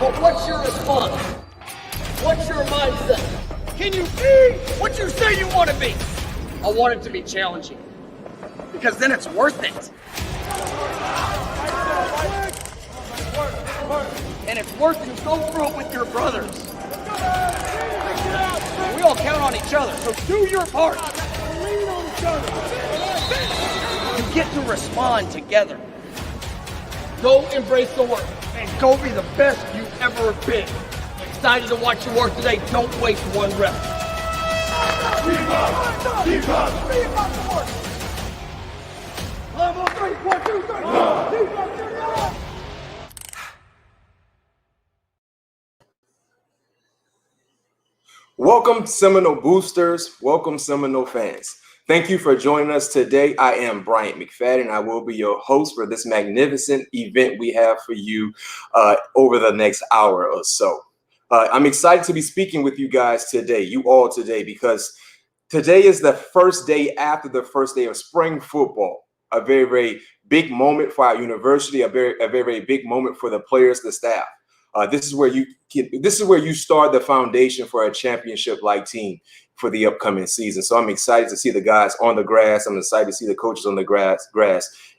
But what's your response? What's your mindset? Can you be what you say you want to be? I want it to be challenging, because then it's worth it. And it's worth it to go through it with your brothers. We all count on each other, so do your part. Lean on each other. You get to respond together. Go embrace the work and go be the best you've ever been. Excited to watch you work today. Don't waste one rep. Keep up! Keep up! Keep up the work! Level 3, 1, 2, 3. Keep up, keep up! Welcome, Seminole Boosters. Welcome, Seminole fans. Thank you for joining us today. I am Bryant McFadden. I will be your host for this magnificent event we have for you over the next hour or so. I'm excited to be speaking with you guys today, you all today, because today is the first day after the first day of spring football. A very, very big moment for our university, a very, very big moment for the players, the staff. This is where you start the foundation for a championship-like team for the upcoming season. So I'm excited to see the guys on the grass. I'm excited to see the coaches on the grass,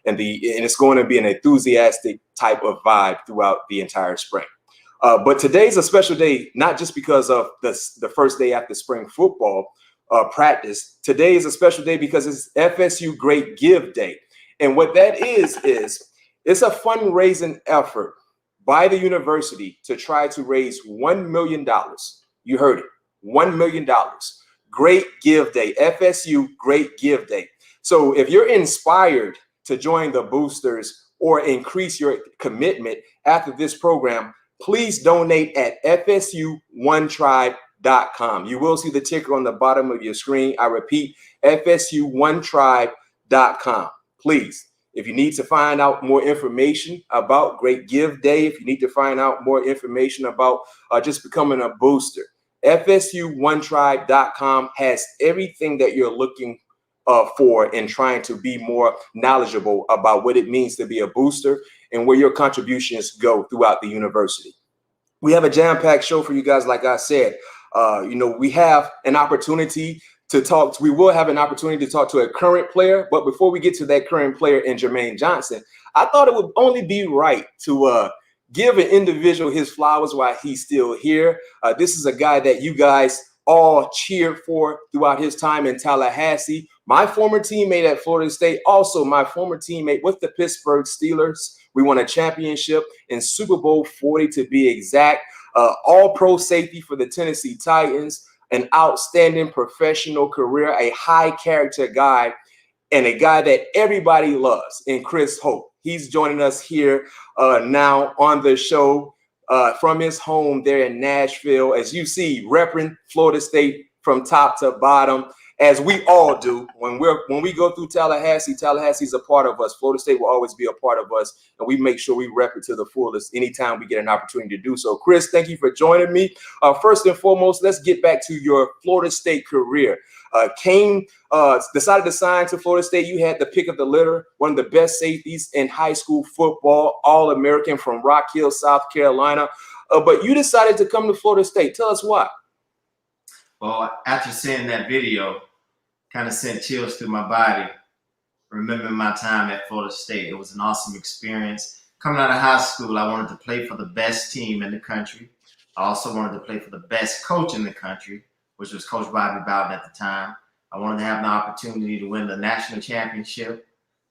and it's going to be an enthusiastic type of vibe throughout the entire spring. But today's a special day, not just because of the first day after spring football practice. Today is a special day because it's FSU Great Give Day. And what that is it's a fundraising effort by the university to try to raise $1 million. You heard it, $1 million. Great Give Day, FSU Great Give Day. So if you're inspired to join the Boosters or increase your commitment after this program, please donate at FSU1tribe.com. You will see the ticker on the bottom of your screen. I repeat, FSU1tribe.com. Please. If you need to find out more information about Great Give Day, if you need to find out more information about just becoming a booster, FSU1tribe.com has everything that you're looking for in trying to be more knowledgeable about what it means to be a booster and where your contributions go throughout the university. We have a jam-packed show for you guys, like I said. We have an opportunity to talk. We will have an opportunity to talk to a current player. But before we get to that current player in Jermaine Johnson, I thought it would only be right to give an individual his flowers while he's still here. This is a guy that you guys all cheered for throughout his time in Tallahassee. My former teammate at Florida State, also my former teammate with the Pittsburgh Steelers. We won a championship in Super Bowl 40 to be exact. All-pro safety for the Tennessee Titans. An outstanding professional career, a high-character guy, and a guy that everybody loves in Chris Hope. He's joining us here now on the show from his home there in Nashville. As you see, repping Florida State from top to bottom, as we all do. When we go through Tallahassee's a part of us. Florida State will always be a part of us, and we make sure we rep it to the fullest anytime we get an opportunity to do so. Chris, thank you for joining me. First and foremost, let's get back to your Florida State career. Decided to sign to Florida State. You had the pick of the litter, one of the best safeties in high school football, All-American from Rock Hill, South Carolina. But you decided to come to Florida State. Tell us why. Well, after seeing that video, kind of sent chills through my body, remembering my time at Florida State. It was an awesome experience. Coming out of high school, I wanted to play for the best team in the country. I also wanted to play for the best coach in the country, which was Coach Bobby Bowden at the time. I wanted to have the opportunity to win the national championship,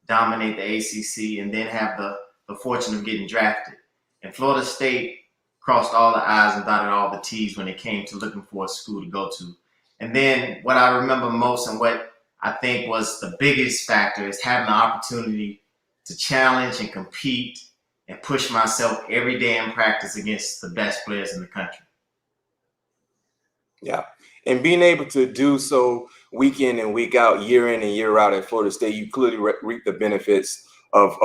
dominate the ACC, and then have the fortune of getting drafted. And Florida State crossed all the I's and dotted all the T's when it came to looking for a school to go to. And then what I remember most and what I think was the biggest factor is having the opportunity to challenge and compete and push myself every day in practice against the best players in the country. Yeah. And being able to do so week in and week out, year in and year out at Florida State, you clearly reap the benefits of,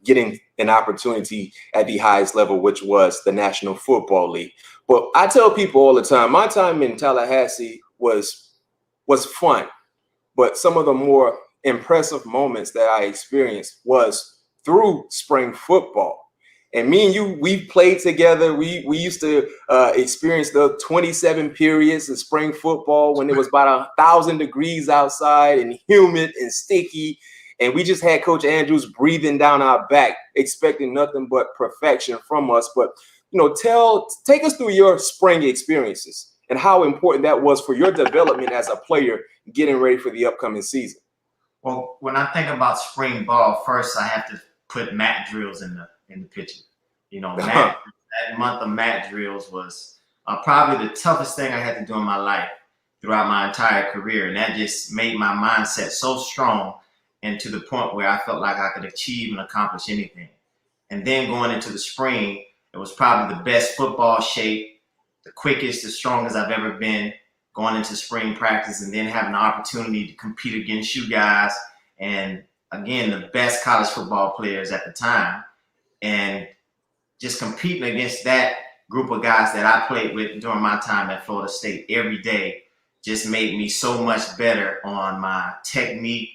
getting an opportunity at the highest level, which was the National Football League. But I tell people all the time, my time in Tallahassee was fun, but some of the more impressive moments that I experienced was through spring football. And me and you, we played together. We used to experience the 27 periods of spring football when it was about 1,000 degrees outside and humid and sticky. And we just had Coach Andrews breathing down our back, expecting nothing but perfection from us. But, take us through your spring experiences and how important that was for your development as a player getting ready for the upcoming season. Well, when I think about spring ball, first I have to put mat drills in the picture. That month of mat drills was probably the toughest thing I had to do in my life throughout my entire career. And that just made my mindset so strong and to the point where I felt like I could achieve and accomplish anything. And then going into the spring, it was probably the best football shape, the quickest, the strongest I've ever been going into spring practice, and then having the opportunity to compete against you guys and, again, the best college football players at the time. And just competing against that group of guys that I played with during my time at Florida State every day just made me so much better on my technique,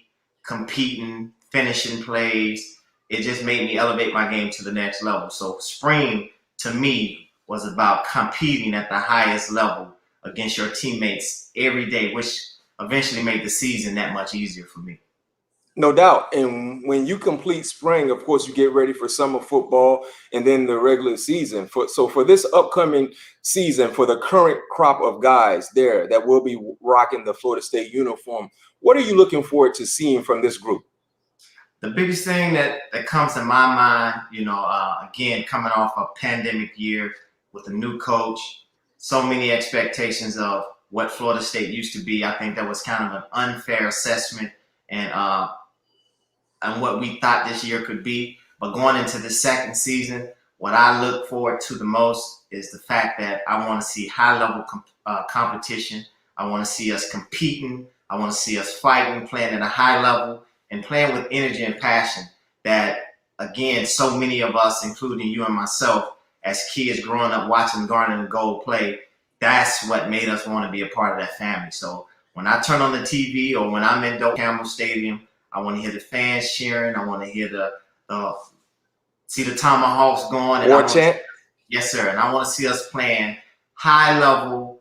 competing, finishing plays. It just made me elevate my game to the next level. So spring, to me, was about competing at the highest level against your teammates every day, which eventually made the season that much easier for me. No doubt. And when you complete spring, of course, you get ready for summer football and then the regular season. So for this upcoming season, for the current crop of guys there that will be rocking the Florida State uniform, what are you looking forward to seeing from this group? The biggest thing that comes to my mind, again, coming off a pandemic year with a new coach, so many expectations of what Florida State used to be. I think that was kind of an unfair assessment and what we thought this year could be. But going into the second season, what I look forward to the most is the fact that I want to see high-level competition. I want to see us competing. I want to see us fighting, playing at a high level, and playing with energy and passion that, again, so many of us, including you and myself, as kids growing up watching Garnet and Gold play, that's what made us want to be a part of that family. So when I turn on the TV or when I'm in Doak Campbell Stadium, I want to hear the fans cheering. I want to hear see the Tomahawks going. War chant. Yes, sir. And I want to see us playing high-level,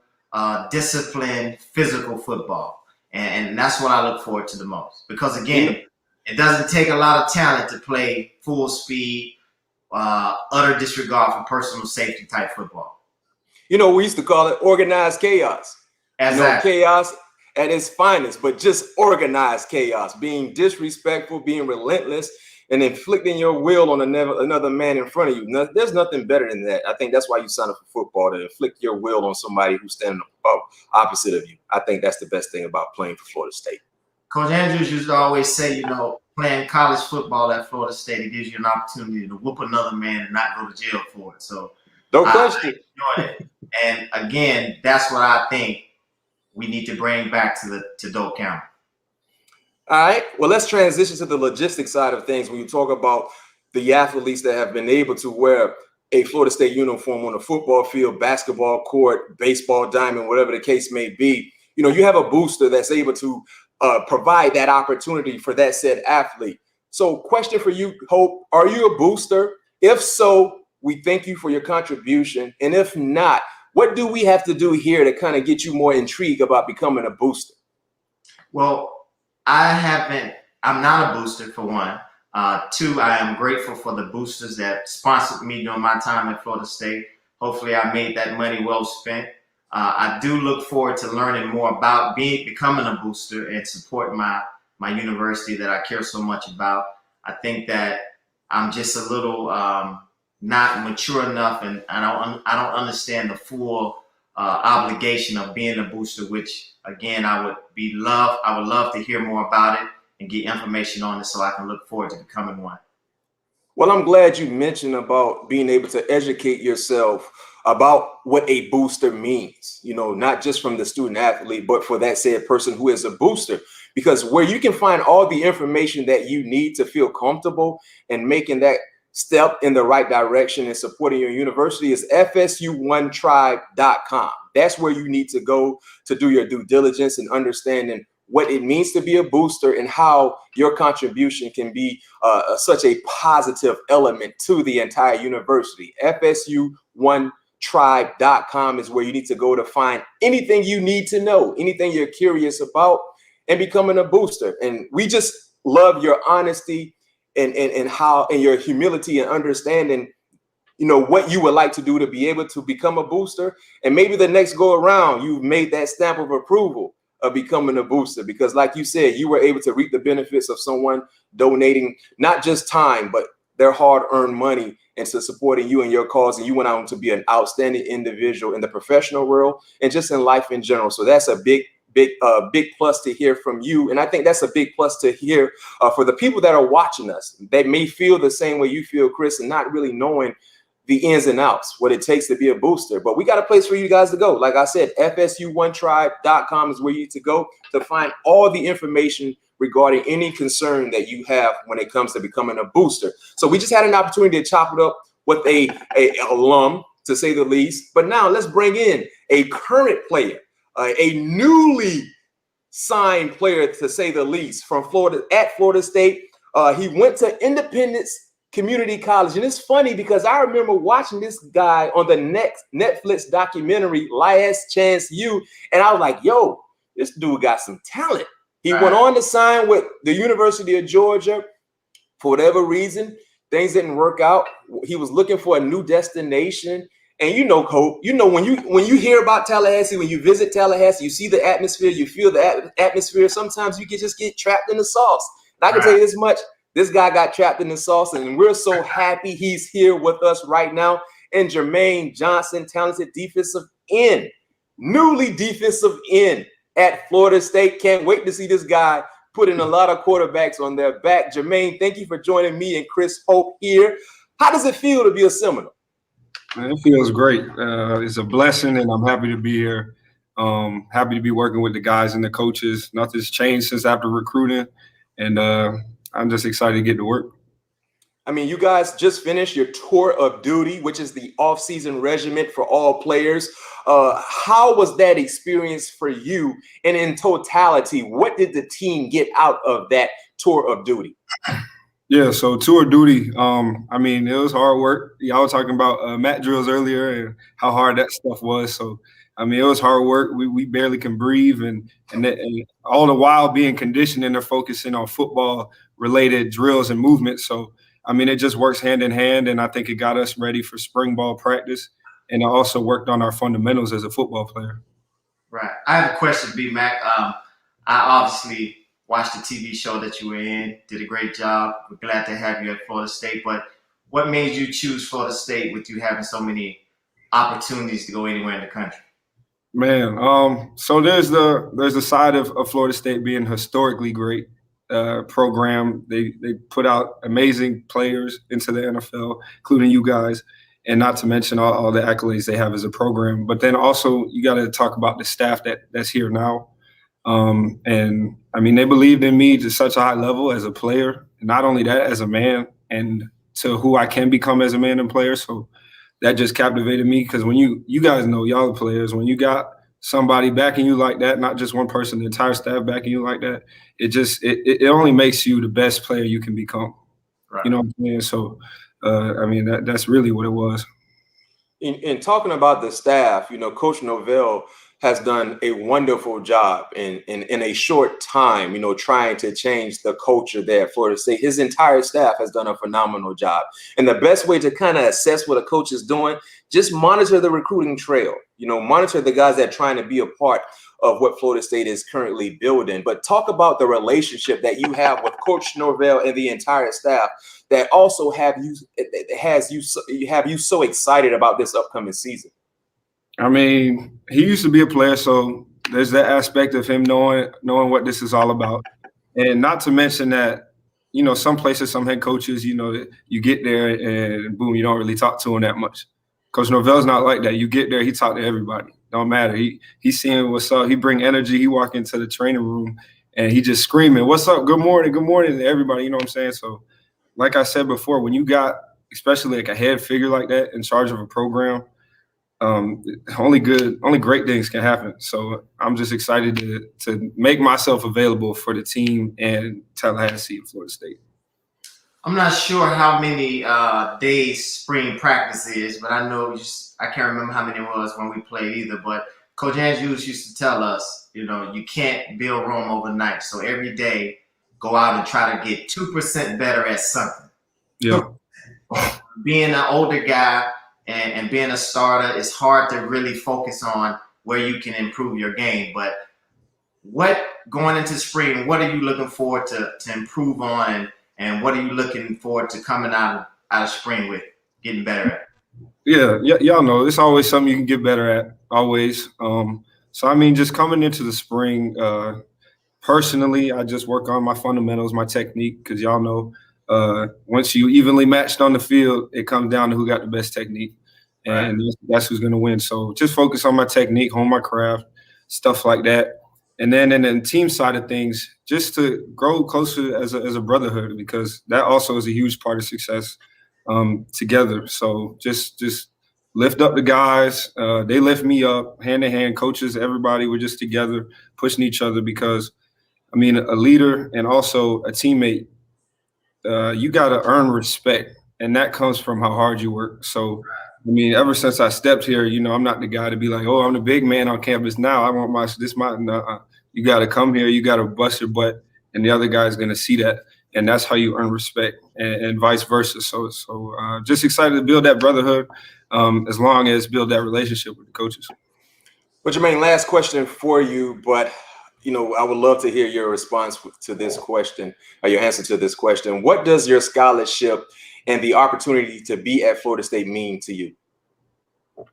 disciplined, physical football. And that's what I look forward to the most. Because, again, it doesn't take a lot of talent to play full speed, utter disregard for personal safety type football. We used to call it organized chaos. Exactly. Chaos at its finest, but just organized chaos, being disrespectful, being relentless, and inflicting your will on another man in front of you. There's nothing better than that. I think that's why you sign up for football, to inflict your will on somebody who's standing opposite of you. I think that's the best thing about playing for Florida State. Coach Andrews used to always say, playing college football at Florida State, it gives you an opportunity to whoop another man and not go to jail for it. So don't question. I enjoyed it. And again, that's what I think we need to bring back to Doak County. All right. Well, let's transition to the logistics side of things. When you talk about the athletes that have been able to wear a Florida State uniform on a football field, basketball court, baseball diamond, whatever the case may be, you have a booster that's able to provide that opportunity for that said athlete. So question for you, Hope, are you a booster? If so, we thank you for your contribution. And if not, what do we have to do here to kind of get you more intrigued about becoming a booster? Well, I'm not a booster, for one. Two, I am grateful for the boosters that sponsored me during my time at Florida State. Hopefully I made that money well spent. I do look forward to learning more about becoming a booster and supporting my university that I care so much about. I think that I'm just a little not mature enough, and I don't understand the full obligation of being a booster, which, again, I would love to hear more about it and get information on it so I can look forward to becoming one. Well, I'm glad you mentioned about being able to educate yourself about what a booster means, not just from the student athlete, but for that said person who is a booster, because where you can find all the information that you need to feel comfortable and making that step in the right direction and supporting your university is FSU1tribe.com. That's where you need to go to do your due diligence and understanding what it means to be a booster and how your contribution can be such a positive element to the entire university. FSU1tribe.com is where you need to go to find anything you need to know, anything you're curious about, and becoming a booster. And we just love your honesty and how, and your humility and understanding, you know, what you would like to do to be able to become a booster. And maybe the next go around, you've made that stamp of approval of becoming a booster, because like you said, you were able to reap the benefits of someone donating not just time, but their hard-earned money into supporting you and your cause. And you went on to be an outstanding individual in the professional world and just in life in general. So that's a big plus to hear from you. And I think that's a big plus to hear for the people that are watching us. They may feel the same way you feel, Chris, and not really knowing the ins and outs, what it takes to be a booster. But we got a place for you guys to go. Like I said, FSU1tribe.com is where you need to go to find all the information regarding any concern that you have when it comes to becoming a booster. So we just had an opportunity to chop it up with a alum, to say the least. But now let's bring in a current player, a newly signed player, to say the least, from Florida, at Florida State. He went to Independence Community College. And it's funny because I remember watching this guy on the Netflix documentary, Last Chance U, and I was like, yo, this dude got some talent. He went on to sign with the University of Georgia. For whatever reason, things didn't work out. He was looking for a new destination. And you know, Coach, you know, when you hear about Tallahassee, when you visit Tallahassee, you see the atmosphere, you feel the atmosphere. Sometimes you can just get trapped in the sauce. And I can tell you this much. This guy got trapped in the sauce, and we're so happy he's here with us right now. And Jermaine Johnson, talented defensive end, newly defensive end at Florida State. Can't wait to see this guy putting a lot of quarterbacks on their back. Jermaine, thank you for joining me and Chris Hope here. How does it feel to be a Seminole? Man, it feels great. It's a blessing, and I'm happy to be here. Happy to be working with the guys and the coaches. Nothing's changed since after recruiting, and I'm just excited to get to work. I mean, you guys just finished your tour of duty, which is the off-season regiment for all players. How was that experience for you? And in totality, what did the team get out of that tour of duty? Yeah, so tour of duty, I mean, it was hard work. Y'all were talking about mat drills earlier and how hard that stuff was. So, I mean, it was hard work. We barely can breathe, and all the while being conditioned, and they're focusing on football-related drills and movements. So, I mean, it just works hand in hand, and I think it got us ready for spring ball practice, and it also worked on our fundamentals as a football player. Right. I have a question, B-Mac. I obviously watched the TV show that you were in, did a great job. We're glad to have you at Florida State. But what made you choose Florida State with you having so many opportunities to go anywhere in the country? Man, so there's the side of Florida State being historically great program. They put out amazing players into the NFL, including you guys, and not to mention all the accolades they have as a program. But then also you got to talk about the staff that's here now. And I mean, they believed in me to such a high level as a player, and not only that, as a man, and to who I can become as a man and player. So that just captivated me, because when you guys know, y'all the players, when you got somebody backing you like that, not just one person, the entire staff backing you like that, it only makes you the best player you can become. Right. You know what I'm saying? So, I mean, that's really what it was. In talking about the staff, you know, Coach Norvell has done a wonderful job in a short time, you know, trying to change the culture there at Florida State. His entire staff has done a phenomenal job. And the best way to kind of assess what a coach is doing, just monitor the recruiting trail, you know, monitor the guys that are trying to be a part of what Florida State is currently building. But talk about the relationship that you have with Coach Norvell and the entire staff that also have you so excited about this upcoming season. I mean, he used to be a player, so there's that aspect of him knowing what this is all about. And not to mention that, you know, some places, some head coaches, you know, you get there and boom, you don't really talk to him that much. Coach Norvell's not like that. You get there, he talk to everybody. Don't matter. He's seeing what's up. He bring energy. He walk into the training room and he just screaming, "What's up? Good morning to everybody." You know what I'm saying? So, like I said before, when you got especially like a head figure like that in charge of a program, only great things can happen. So I'm just excited to make myself available for the team and Tallahassee and Florida State. I'm not sure how many days spring practice is, but I know I can't remember how many it was when we played either. But Coach Andrews used to tell us, you can't build Rome overnight. So every day, go out and try to get 2% better at something. Yeah. Being an older guy and being a starter, it's hard to really focus on where you can improve your game. But going into spring, what are you looking forward to improve on, and what are you looking forward to coming out of spring with, getting better at? Yeah, y'all know it's always something you can get better at, always. So I mean, just coming into the spring, personally, I just work on my fundamentals, my technique, because y'all know once you evenly matched on the field, it comes down to who got the best technique, and that's who's going to win. So just focus on my technique, hone my craft, stuff like that. And then in the team side of things, just to grow closer as a brotherhood, because that also is a huge part of success together. So just lift up the guys. They lift me up, hand in hand. Coaches, everybody, we're just together, pushing each other, because, I mean, a leader and also a teammate, you got to earn respect, and that comes from how hard you work. So, I mean, ever since I stepped here, I'm not the guy to be like, oh, I'm the big man on campus now. I want this. You got to come here. You got to bust your butt, and the other guy's going to see that, and that's how you earn respect, and vice versa. So just excited to build that brotherhood, as long as build that relationship with the coaches. Well, Jermaine, last question for you, but I would love to hear your response to this question, or your answer to this question. What does your scholarship and the opportunity to be at Florida State mean to you?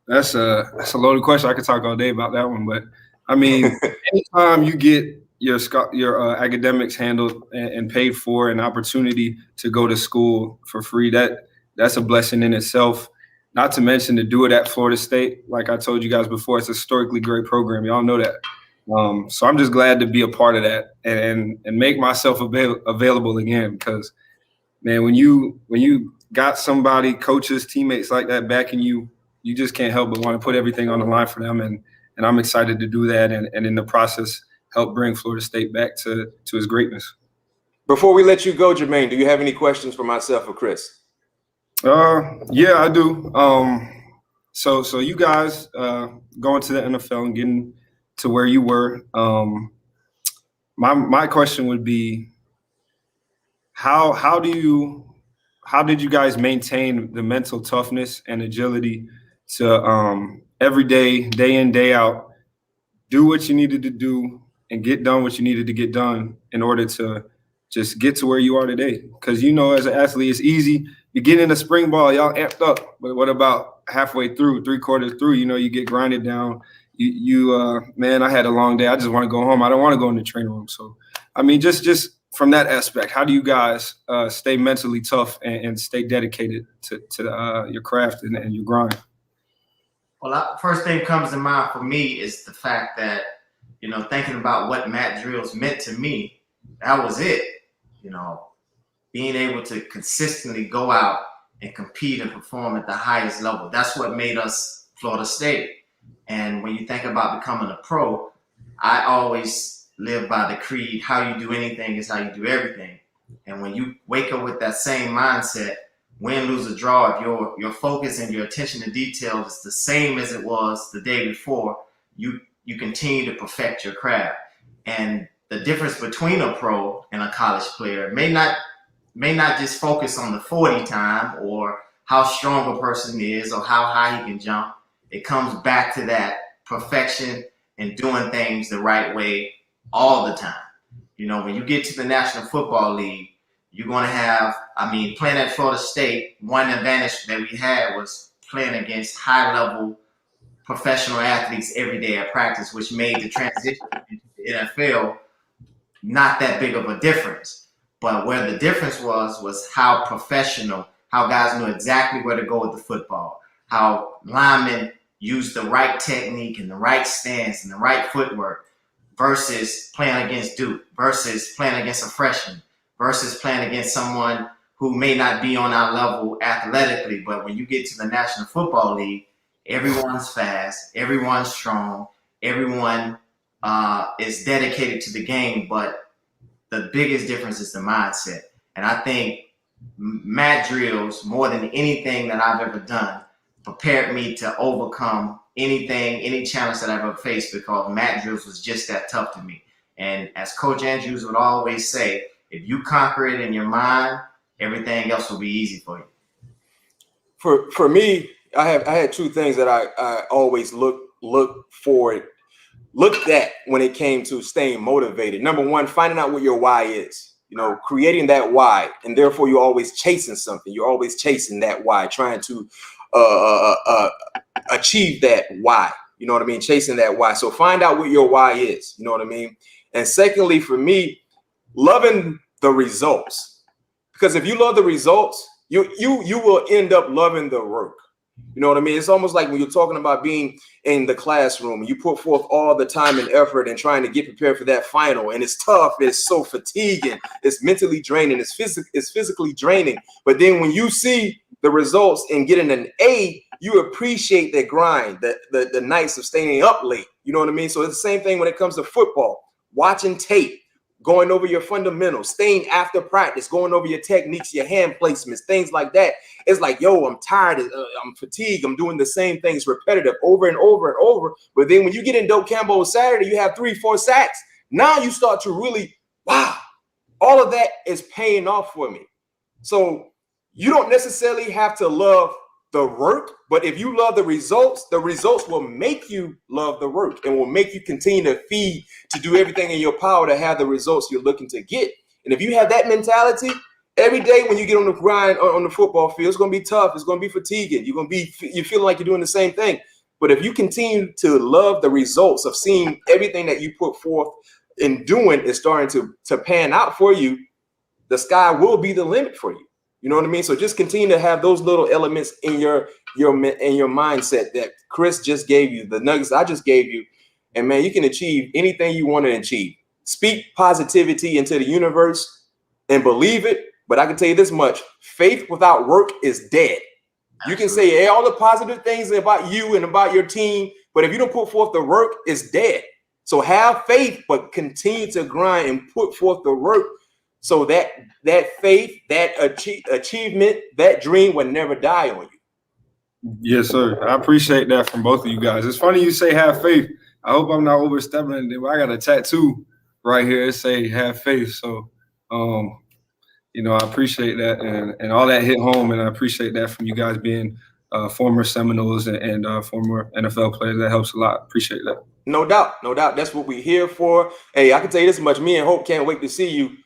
That's a loaded question. I could talk all day about that one, but I mean, anytime you get your academics handled and paid for, an opportunity to go to school for free, that's a blessing in itself. Not to mention to do it at Florida State, like I told you guys before, it's a historically great program. Y'all know that. So I'm just glad to be a part of that and make myself available again, because, man, when you got somebody, coaches, teammates like that backing you, you just can't help but want to put everything on the line for them. And I'm excited to do that, and in the process, help bring Florida State back to its greatness. Before we let you go, Jermaine, do you have any questions for myself or Chris? Yeah, I do. So you guys going to the NFL and getting to where you were. My question would be, how did you guys maintain the mental toughness and agility to every day in, day out, do what you needed to do and get done what you needed to get done in order to just get to where you are today? Because, as an athlete, it's easy. You get in the spring ball, y'all amped up. But what about halfway through, 3/4 through, you get grinded down. Man, I had a long day. I just want to go home. I don't want to go in the training room. So, I mean, just from that aspect, how do you guys stay mentally tough and stay dedicated to your craft and your grind? Well, first thing comes to mind for me is the fact that, thinking about what mat drills meant to me, that was it. Being able to consistently go out and compete and perform at the highest level. That's what made us Florida State. And when you think about becoming a pro, I always live by the creed, how you do anything is how you do everything. And when you wake up with that same mindset, win, lose, or draw, if your focus and your attention to detail is the same as it was the day before, you continue to perfect your craft. And the difference between a pro and a college player may not just focus on the 40 time or how strong a person is or how high he can jump. It comes back to that perfection and doing things the right way all the time. When you get to the National Football League, you're going to have, playing at Florida State, one advantage that we had was playing against high-level professional athletes every day at practice, which made the transition into the NFL not that big of a difference. But where the difference was how professional, how guys knew exactly where to go with the football, how linemen used the right technique and the right stance and the right footwork versus playing against Duke, versus playing against a freshman, versus playing against someone who may not be on our level athletically. But when you get to the National Football League, Everyone's fast, everyone's strong, everyone is dedicated to the game, but the biggest difference is the mindset. And I think mat drills, more than anything that I've ever done, prepared me to overcome anything, any challenge that I've ever faced, because mat drills was just that tough to me. And as Coach Andrews would always say, if you conquer it in your mind, everything else will be easy for you. For me, I had two things that I always looked at when it came to staying motivated. Number one, finding out what your why is. You know, creating that why, and therefore you're always chasing something. You're always chasing that why, trying to achieve that why. You know what I mean? Chasing that why. So find out what your why is. You know what I mean? And secondly, for me, loving the results. Because if you love the results, you will end up loving the work. You know what I mean? It's almost like when you're talking about being in the classroom, you put forth all the time and effort and trying to get prepared for that final. And it's tough. It's so fatiguing. It's mentally draining. It's physically draining. But then when you see the results and getting an A, you appreciate that grind, the nights of staying up late. You know what I mean? So it's the same thing when it comes to football, watching tape, going over your fundamentals, staying after practice, going over your techniques, your hand placements, things like that. It's like, yo, I'm tired, I'm fatigued, I'm doing the same things repetitive over and over and over. But then when you get in Doak Campbell on Saturday, you have 3-4 sacks. Now you start to really, wow, all of that is paying off for me. So you don't necessarily have to love the work, but if you love the results will make you love the work and will make you continue to feed, to do everything in your power to have the results you're looking to get. And if you have that mentality, every day when you get on the grind on the football field, it's going to be tough. It's going to be fatiguing. You feel like you're doing the same thing. But if you continue to love the results of seeing everything that you put forth in doing is starting to pan out for you, the sky will be the limit for you. You know what I mean? So just continue to have those little elements in your mindset that Chris just gave you, the nuggets I just gave you. And man, you can achieve anything you want to achieve. Speak positivity into the universe and believe it. But I can tell you this much, faith without work is dead. You can say hey, all the positive things about you and about your team, but if you don't put forth the work, it's dead. So have faith, but continue to grind and put forth the work. So that faith, that achievement, that dream will never die on you. Yes, sir. I appreciate that from both of you guys. It's funny you say have faith. I hope I'm not overstepping it. I got a tattoo right here that say have faith. So, you know, I appreciate that and all that hit home. And I appreciate that from you guys being former Seminoles and former NFL players. That helps a lot. Appreciate that. No doubt. No doubt. That's what we're here for. Hey, I can tell you this much. Me and Hope can't wait to see you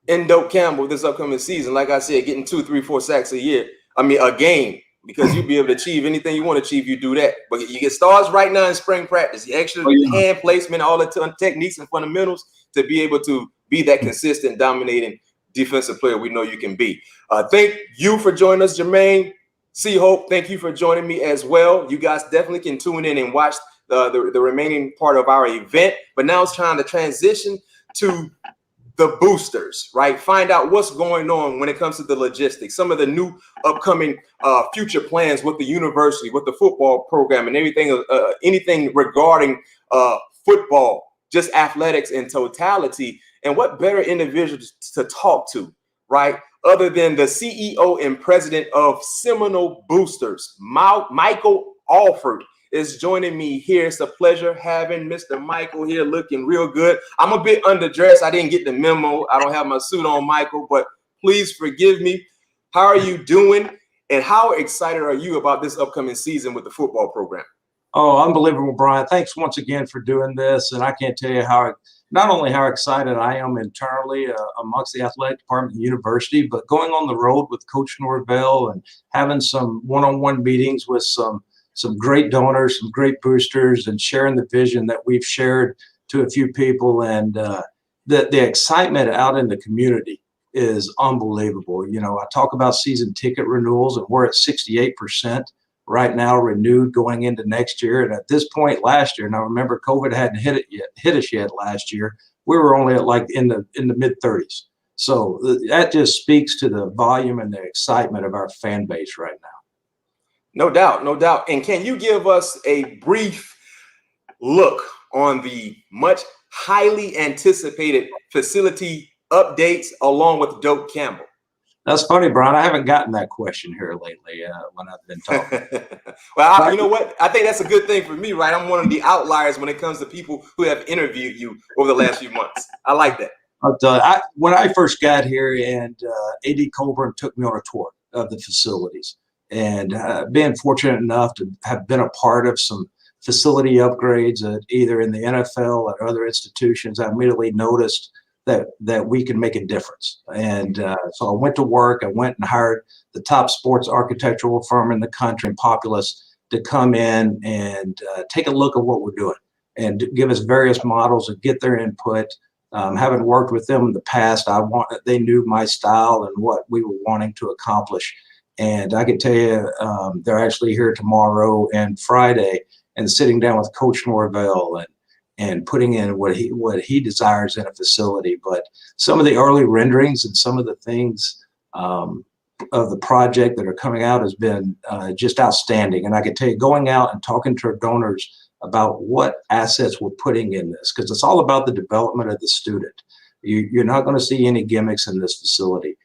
in Doak Campbell this upcoming season. Like I said, getting 2, 3, 4 sacks a game, because you'll be able to achieve anything you want to achieve. You do that, but you get stars right now in spring practice. The extra hand placement, all the techniques and fundamentals to be able to be that consistent, dominating defensive player we know you can be. Thank you for joining us, Jermaine. C. Hope, thank you for joining me as well. You guys definitely can tune in and watch the remaining part of our event. But now it's time to transition to the boosters, right? Find out what's going on when it comes to the logistics, some of the new upcoming future plans with the university, with the football program, and everything, anything regarding football, just athletics in totality. And what better individuals to talk to, right? Other than the CEO and president of Seminole Boosters, Michael Alford, is joining me here. It's a pleasure having Mr. Michael here, looking real good. I'm a bit underdressed. I didn't get the memo. I don't have my suit on, Michael, but please forgive me. How are you doing? And how excited are you about this upcoming season with the football program? Oh, unbelievable, Brian. Thanks once again for doing this. And I can't tell you not only how excited I am internally amongst the athletic department of the university, but going on the road with Coach Norvell and having some one-on-one meetings with some great donors, some great boosters, and sharing the vision that we've shared to a few people. And the excitement out in the community is unbelievable. You know, I talk about season ticket renewals, and we're at 68% right now renewed going into next year. And at this point last year, now remember, COVID hadn't hit us yet last year. We were only at like in the mid-30s. So that just speaks to the volume and the excitement of our fan base right now. No doubt, no doubt. And can you give us a brief look on the much highly anticipated facility updates along with Doak Campbell? That's funny, Brian. I haven't gotten that question here lately when I've been talking. Well, you know what? I think that's a good thing for me, right? I'm one of the outliers when it comes to people who have interviewed you over the last few months. I like that. When I first got here, and AD Colburn took me on a tour of the facilities, and being fortunate enough to have been a part of some facility upgrades either in the NFL or other institutions, I immediately noticed that we can make a difference. And so I went to work. I went and hired the top sports architectural firm in the country, Populous, to come in and take a look at what we're doing and give us various models and get their input. Having worked with them in the past, they knew my style and what we were wanting to accomplish. And I can tell you, they're actually here tomorrow and Friday, and sitting down with Coach Norvell and putting in what he desires in a facility. But some of the early renderings and some of the things of the project that are coming out has been just outstanding. And I can tell you, going out and talking to our donors about what assets we're putting in this, because it's all about the development of the student. You're not going to see any gimmicks in this facility.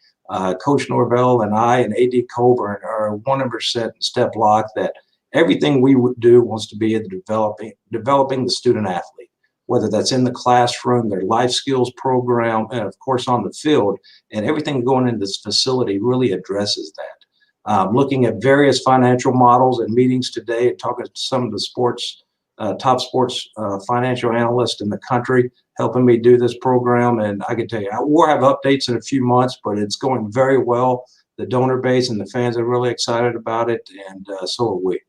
Coach Norvell and I and AD Colburn are 100% step lock that everything we would do wants to be in developing the student athlete, whether that's in the classroom, their life skills program, and of course on the field. And everything going into this facility really addresses that. Looking at various financial models and meetings today, and talking to some of the top sports financial analysts in the country, helping me do this program. And I can tell you, we'll have updates in a few months, but it's going very well. The donor base and the fans are really excited about it, and so are we.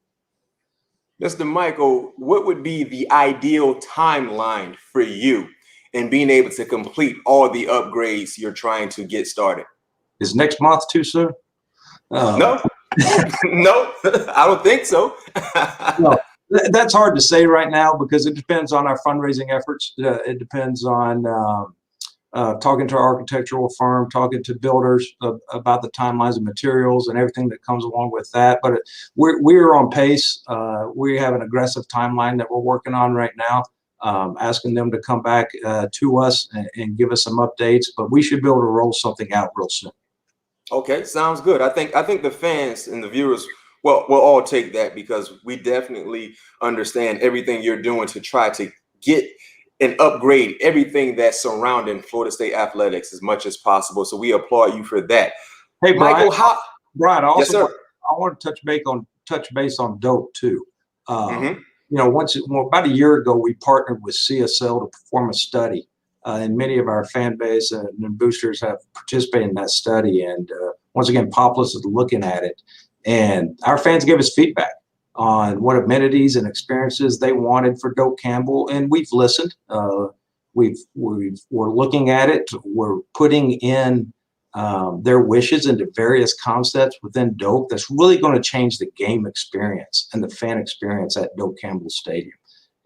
Mr. Michael, what would be the ideal timeline for you in being able to complete all the upgrades you're trying to get started? Is next month too soon? No, no, I don't think so. No, that's hard to say right now because it depends on our fundraising efforts. It depends on talking to our architectural firm, talking to builders about the timelines of materials and everything that comes along with that. But we're on pace. We have an aggressive timeline that we're working on right now, asking them to come back to us and give us some updates. But we should be able to roll something out real soon. Okay, sounds good. I think the fans and the viewers will all take that, because we definitely understand everything you're doing to try to get and upgrade everything that's surrounding Florida State athletics as much as possible. So we applaud you for that. Hey, Brian, Michael, Brian, yes, sir. I want to touch base on Doak too. You know, about a year ago, we partnered with CSL to perform a study, and many of our fan base and boosters have participated in that study. And once again, Populous is looking at it, and our fans gave us feedback on what amenities and experiences they wanted for Doak Campbell, and we've listened. We're looking at it. We're putting in their wishes into various concepts within Doak that's really going to change the game experience and the fan experience at Doak Campbell Stadium.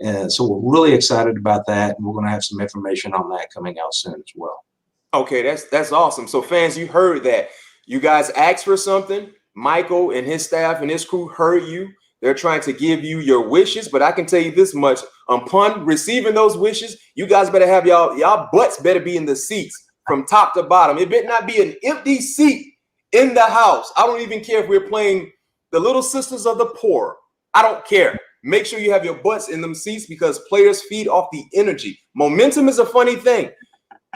And so we're really excited about that, and we're going to have some information on that coming out soon as well. Okay, that's awesome. So fans, you heard that. You guys asked for something. Michael and his staff and his crew heard you. They're trying to give you your wishes, but I can tell you this much: upon receiving those wishes, you guys better have y'all butts better be in the seats from top to bottom. It better not be an empty seat in the house. I don't even care if we're playing the Little Sisters of the Poor. I don't care. Make sure you have your butts in them seats, because players feed off the energy. Momentum is a funny thing.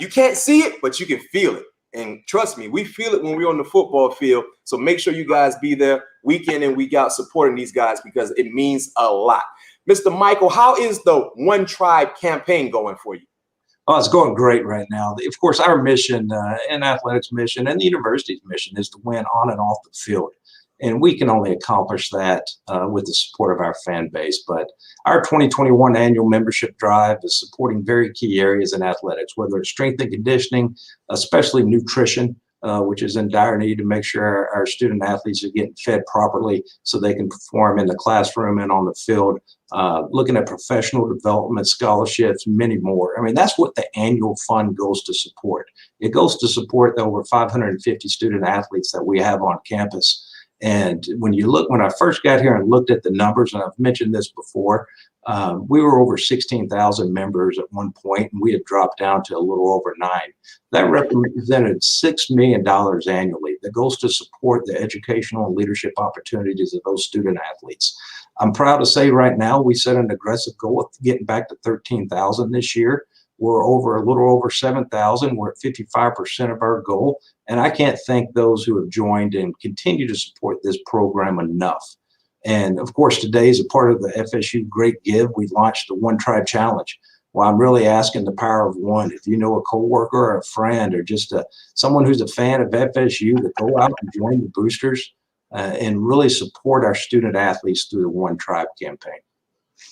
You can't see it, but you can feel it. And trust me, we feel it when we're on the football field. So make sure you guys be there week in and week out supporting these guys, because it means a lot. Mr. Michael, how is the One Tribe campaign going for you? Oh, it's going great right now. Of course, our mission and athletics mission and the university's mission is to win on and off the field. And we can only accomplish that with the support of our fan base. But our 2021 annual membership drive is supporting very key areas in athletics, whether it's strength and conditioning, especially nutrition, which is in dire need to make sure our student athletes are getting fed properly so they can perform in the classroom and on the field, looking at professional development, scholarships, many more. I mean, that's what the annual fund goes to support. It goes to support the over 550 student athletes that we have on campus. And when I first got here and looked at the numbers, and I've mentioned this before, we were over 16,000 members at one point, and we had dropped down to a little over 9. That represented $6 million annually that goes to support the educational and leadership opportunities of those student athletes. I'm proud to say right now we set an aggressive goal of getting back to 13,000 this year. We're a little over 7,000. We're at 55% of our goal. And I can't thank those who have joined and continue to support this program enough. And of course, today is a part of the FSU Great Give. We launched the One Tribe Challenge. Well, I'm really asking the power of one. If you know a coworker or a friend or just someone who's a fan of FSU, to go out and join the boosters and really support our student athletes through the One Tribe campaign.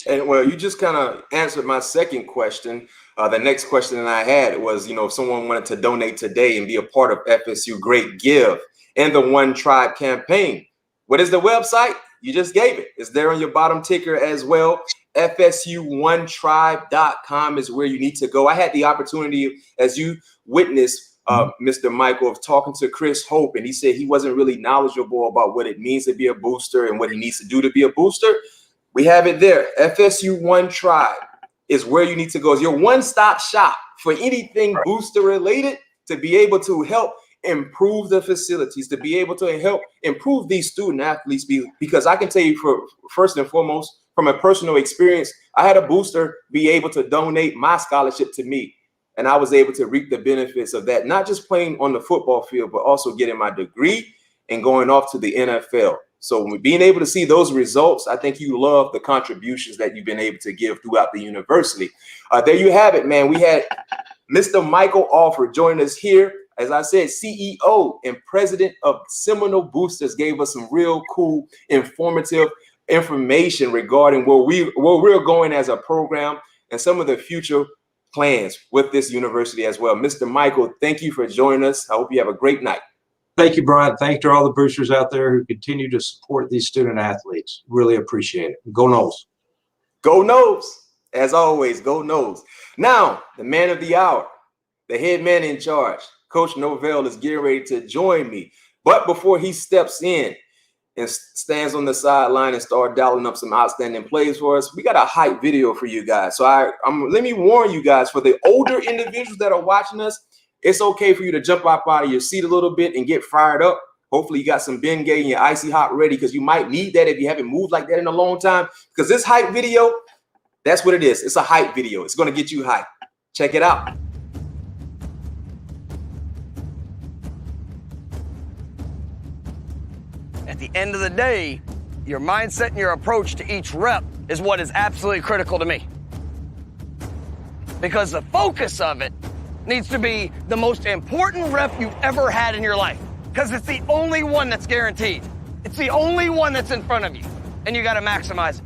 And well, you just kind of answered my second question. The next question that I had was, if someone wanted to donate today and be a part of FSU Great Give and the One Tribe campaign, what is the website? You just gave it. It's there on your bottom ticker as well. FSU1tribe.com is where you need to go. I had the opportunity, as you witnessed, Mr. Michael, of talking to Chris Hope, and he said he wasn't really knowledgeable about what it means to be a booster and what he needs to do to be a booster. We have it there. FSU One Tribe is where you need to go. It's your one-stop shop for anything booster related, to be able to help improve the facilities, to be able to help improve these student athletes. Because I can tell you, first and foremost, from a personal experience, I had a booster be able to donate my scholarship to me. And I was able to reap the benefits of that, not just playing on the football field, but also getting my degree and going off to the NFL. So being able to see those results, I think you love the contributions that you've been able to give throughout the university. There you have it, man. We had Mr. Michael Alford join us here. As I said, CEO and president of Seminole Boosters, gave us some real cool, informative information regarding where we're going as a program and some of the future plans with this university as well. Mr. Michael, thank you for joining us. I hope you have a great night. Thank you, Brian. Thank you to all the boosters out there who continue to support these student athletes. Really appreciate it. Go Noles. Go Noles. As always, go Noles. Now, the man of the hour, the head man in charge, Coach Norvell, is getting ready to join me. But before he steps in and stands on the sideline and start dialing up some outstanding plays for us, we got a hype video for you guys. So let me warn you guys, for the older individuals that are watching us, it's okay for you to jump up out of your seat a little bit and get fired up. Hopefully you got some Bengay and your icy hot ready, because you might need that if you haven't moved like that in a long time. Because this hype video, that's what it is. It's a hype video. It's going to get you hyped. Check it out. At the end of the day, your mindset and your approach to each rep is what is absolutely critical to me. Because the focus of it needs to be the most important rep you've ever had in your life. Because it's the only one that's guaranteed. It's the only one that's in front of you. And you got to maximize it.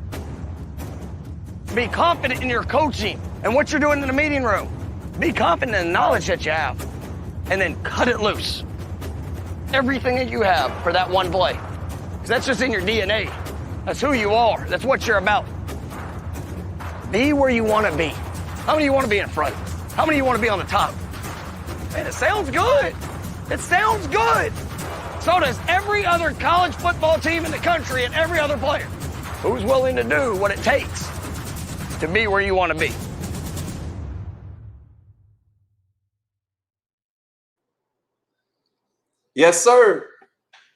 Be confident in your coaching and what you're doing in the meeting room. Be confident in the knowledge that you have. And then cut it loose. Everything that you have for that one play. Because that's just in your DNA. That's who you are. That's what you're about. Be where you want to be. How many of you want to be in front? How many of you want to be on the top? Man, it sounds good. It sounds good. So does every other college football team in the country and every other player who's willing to do what it takes to be where you want to be. Yes, sir.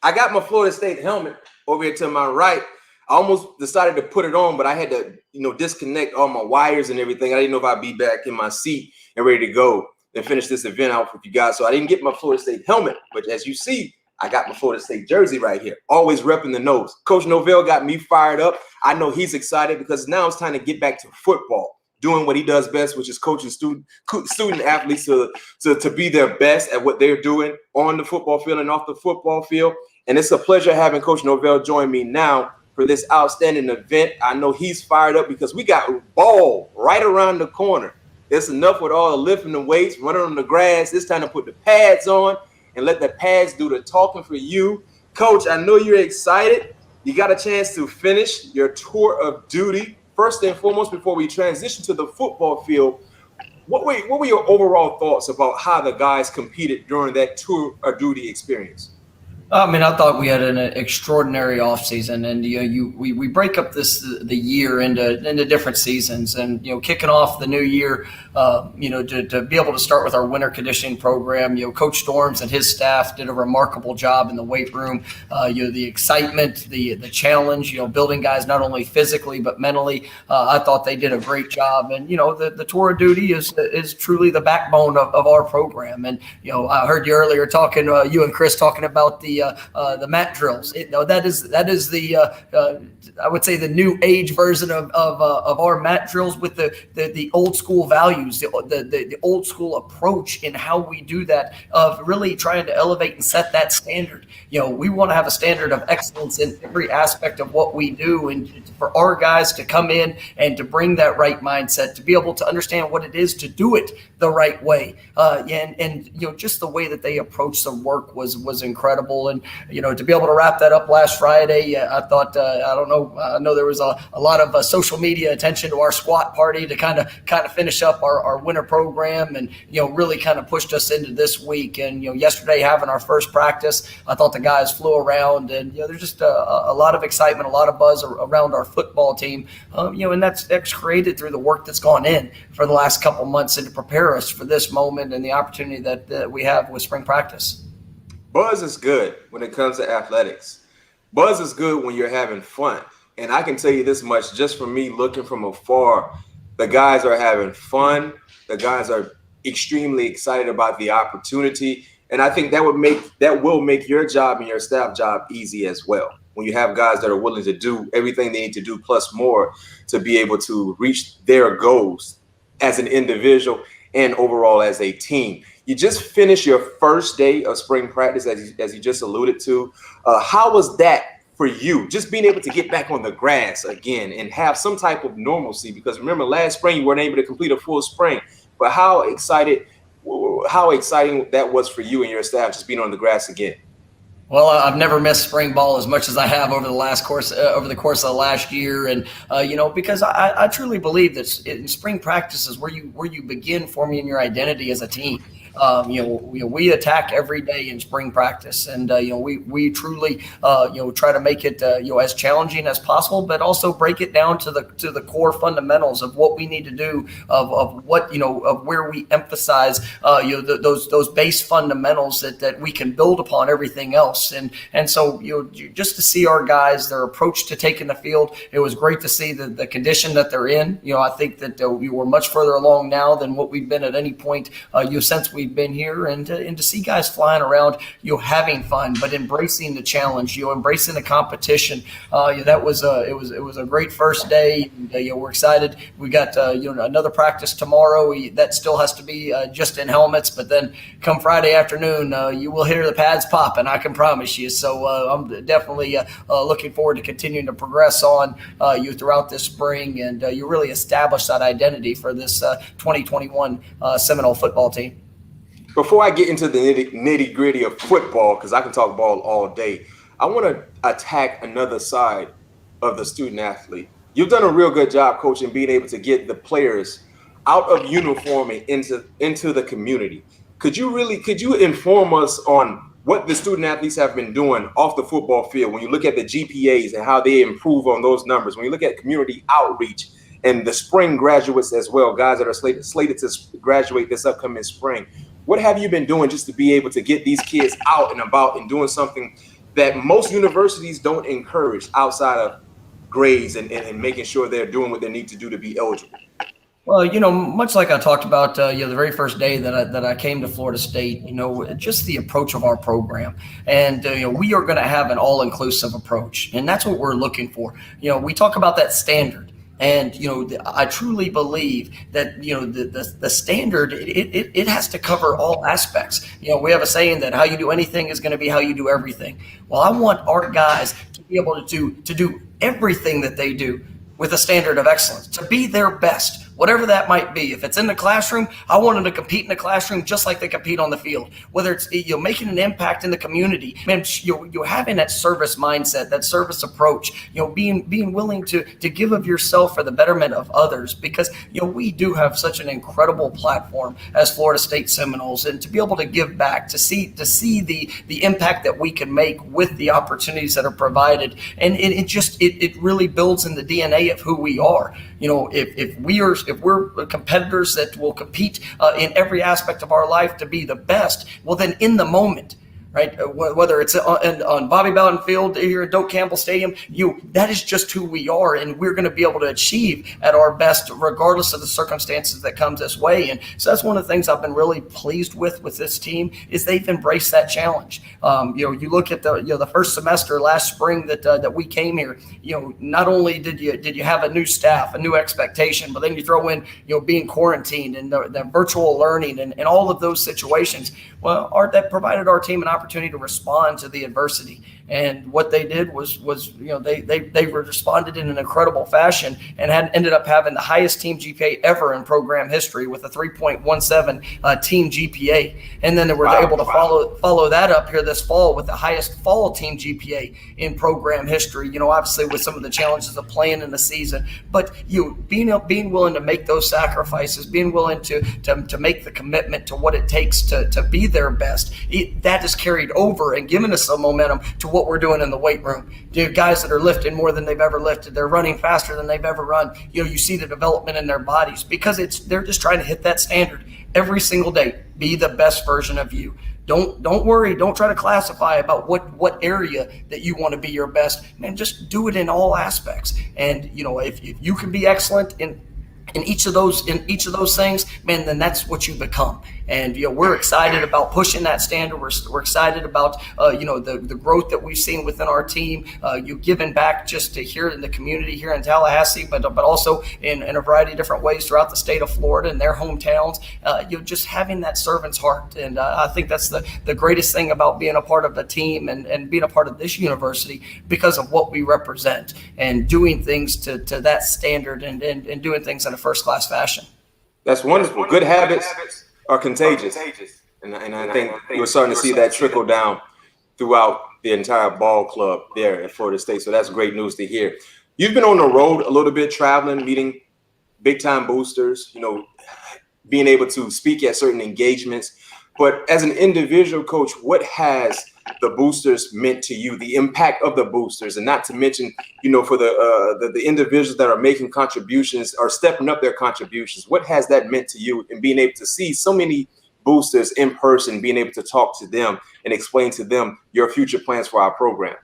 I got my Florida State helmet over here to my right. I almost decided to put it on, but I had to, disconnect all my wires and everything. I didn't know if I'd be back in my seat and ready to go and finish this event out with you guys. So I didn't get my Florida State helmet, but as you see, I got my Florida State jersey right here. Always repping the nose. Coach Norvell got me fired up. I know he's excited because now it's time to get back to football, doing what he does best, which is coaching student athletes to be their best at what they're doing on the football field and off the football field. And it's a pleasure having Coach Norvell join me now for this outstanding event. I know he's fired up because we got ball right around the corner. It's enough with all the lifting the weights, running on the grass. It's time to put the pads on and let the pads do the talking for you. Coach, I know you're excited. You got a chance to finish your tour of duty. First and foremost, before we transition to the football field, what were your overall thoughts about how the guys competed during that tour of duty experience? I mean, I thought we had an extraordinary offseason, and we break up the year into different seasons, and kicking off the new year, to be able to start with our winter conditioning program. Coach Storms and his staff did a remarkable job in the weight room. The excitement, the challenge, building guys not only physically but mentally. I thought they did a great job, and the tour of duty is truly the backbone of our program. And I heard you earlier talking, you and Chris talking about the mat drills. That is the I would say the new age version of our mat drills with the old school values, the old school approach in how we do that, of really trying to elevate and set that standard. We want to have a standard of excellence in every aspect of what we do, and for our guys to come in and to bring that right mindset, to be able to understand what it is to do it the right way, and just the way that they approach the work was incredible. And to be able to wrap that up last Friday, I thought, I know there was a lot of social media attention to our squat party to kind of finish up our winter program, and really kind of pushed us into this week. And yesterday, having our first practice, I thought the guys flew around, and there's just a lot of excitement, a lot of buzz around our football team, and that's created through the work that's gone in for the last couple months, and to prepare us for this moment and the opportunity that we have with spring practice. Buzz is good when it comes to athletics. Buzz is good when you're having fun. And I can tell you this much, just from me looking from afar, the guys are having fun. The guys are extremely excited about the opportunity. And I think that will make your job and your staff job easy as well, when you have guys that are willing to do everything they need to do plus more to be able to reach their goals as an individual and overall as a team. You just finished your first day of spring practice, as you just alluded to. How was that for you, just being able to get back on the grass again and have some type of normalcy? Because remember, last spring you weren't able to complete a full spring. But how exciting that was for you and your staff, just being on the grass again? Well, I've never missed spring ball as much as I have over the course of the last year, and because I truly believe that in spring practice is where you begin forming your identity as a team. We attack every day in spring practice, and we truly try to make it as challenging as possible, but also break it down to the core fundamentals of what we need to do, of what of where we emphasize those base fundamentals that we can build upon everything else. And so just to see our guys, their approach to taking the field, it was great to see the condition that they're in. I think that we're much further along now than what we've been at any point since we've been here, and to see guys flying around, having fun, but embracing the challenge, embracing the competition. That was it was a great first day. And, we're excited. We got another practice tomorrow. That still has to be just in helmets, but then come Friday afternoon, you will hear the pads pop, and I can promise you. So I'm definitely looking forward to continuing to progress on throughout this spring, and you really establish that identity for this 2021 Seminole football team. Before I get into the nitty gritty of football, because I can talk ball all day, I want to attack another side of the student athlete. You've done a real good job, Coach, in being able to get the players out of uniform and into the community. Could you inform us on what the student athletes have been doing off the football field when you look at the GPAs and how they improve on those numbers, when you look at community outreach and the spring graduates as well, guys that are slated to graduate this upcoming spring? What have you been doing just to be able to get these kids out and about and doing something that most universities don't encourage outside of grades and making sure they're doing what they need to do to be eligible? Well, much like I talked about, the very first day that I came to Florida State, just the approach of our program, and we are going to have an all-inclusive approach, and that's what we're looking for. We talk about that standard. And, I truly believe that, the standard, it has to cover all aspects. We have a saying that how you do anything is going to be how you do everything. Well, I want our guys to be able to do everything that they do with a standard of excellence, to be their best whatever that might be. If it's in the classroom, I want them to compete in the classroom just like they compete on the field. Whether it's making an impact in the community, man, you're having that service mindset, that service approach, being willing to give of yourself for the betterment of others, because we do have such an incredible platform as Florida State Seminoles, and to be able to give back, to see the impact that we can make with the opportunities that are provided, and it really builds in the DNA of who we are. If we're competitors that will compete in every aspect of our life to be the best, well, then in the moment, right? Whether it's on Bobby Bowden Field here at Doak Campbell Stadium, that is just who we are, and we're going to be able to achieve at our best regardless of the circumstances that come this way. And so that's one of the things I've been really pleased with this team, is they've embraced that challenge. You look at the first semester last spring that we came here. Not only did you have a new staff, a new expectation, but then you throw in being quarantined and the virtual learning and all of those situations. Well, that provided our team an opportunity to respond to the adversity. And what they did was they responded in an incredible fashion and ended up having the highest team GPA ever in program history with a 3.17 team GPA. And then they were able to follow that up here this fall with the highest fall team GPA in program history. Obviously with some of the challenges of playing in the season, but being willing to make those sacrifices, being willing to make the commitment to what it takes to be their best, that has carried over and given us some momentum to what we're doing in the weight room. Guys that are lifting more than they've ever lifted, they're running faster than they've ever run. You see the development in their bodies because they're just trying to hit that standard every single day. Be the best version of you. Don't worry. Don't try to classify about what area that you want to be your best. Man, just do it in all aspects. And if you can be excellent in each of those things, man, then that's what you become. And we're excited about pushing that standard. We're excited about the growth that we've seen within our team. Giving back just to here in the community here in Tallahassee, but also in a variety of different ways throughout the state of Florida and their hometowns. Just having that servant's heart, and I think that's the greatest thing about being a part of the team and being a part of this university, because of what we represent and doing things to that standard and doing things in a first-class fashion. That's wonderful. Good habits are contagious. And I think you're starting to see that trickle down throughout the entire ball club there at Florida State. So that's great news to hear. You've been on the road a little bit, traveling, meeting big-time boosters, being able to speak at certain engagements. But as an individual coach, what has the boosters meant to you, the impact of the boosters, and not to mention, for the individuals that are making contributions or stepping up their contributions, what has that meant to you in being able to see so many boosters in person, being able to talk to them and explain to them your future plans for our program?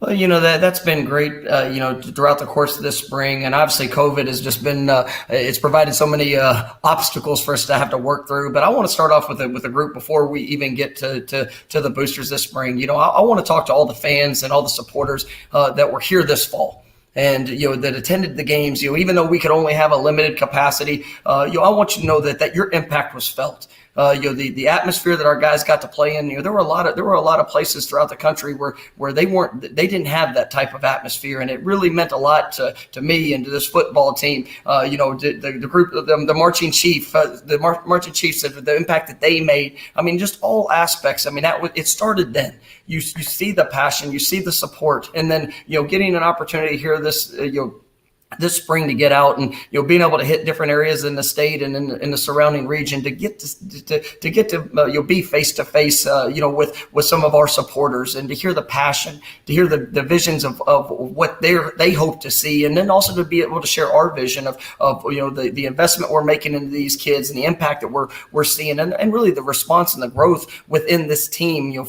Well, that's been great, throughout the course of this spring. And obviously COVID has just been, it's provided so many obstacles for us to have to work through. But I want to start off with a group before we even get to the boosters this spring. I want to talk to all the fans and all the supporters that were here this fall. And, that attended the games, even though we could only have a limited capacity, I want you to know that your impact was felt. The atmosphere that our guys got to play in, there were a lot of places throughout the country where they didn't have that type of atmosphere, and it really meant a lot to me and to this football team. The group, the marching chief, marching chiefs, the impact that they made. I mean, just all aspects. I mean, it started then. You see the passion, you see the support, and then getting an opportunity here this spring to get out and being able to hit different areas in the state and in the surrounding region to get to be face to face with some of our supporters, and to hear the passion, to hear the visions of what they hope to see, and then also to be able to share our vision of the investment we're making into these kids and the impact that we're seeing, and really the response and the growth within this team,